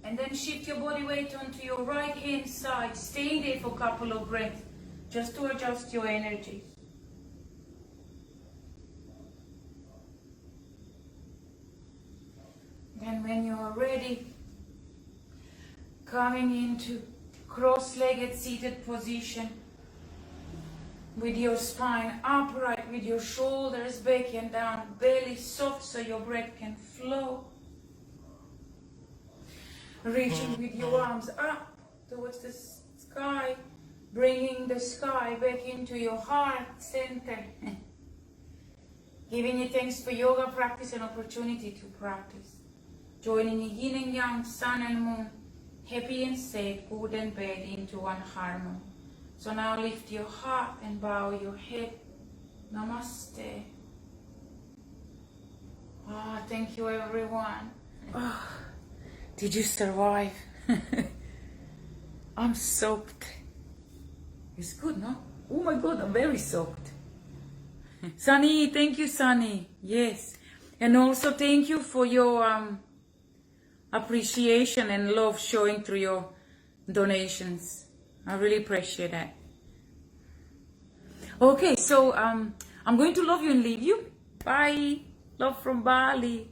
And then shift your body weight onto your right hand side. Stay there for a couple of breaths, just to adjust your energies. Then when you are ready, coming into cross-legged seated position with your spine upright, with your shoulders back and down, belly soft so your breath can flow. Reaching with your arms up towards the sky, bringing the sky back into your heart center. Giving you thanks for yoga practice and opportunity to practice. Joining yin and yang, sun and moon, happy and sad, good and bad into one harmony. So now lift your heart and bow your head. Namaste. Thank you everyone. Did you survive? I'm soaked. It's good, no? Oh my God, I'm very soaked. Sunny, thank you, Sunny. Yes. And also thank you for your appreciation and love showing through your donations. I really appreciate that. Okay, so I'm going to love you and leave you. Bye. Love from Bali.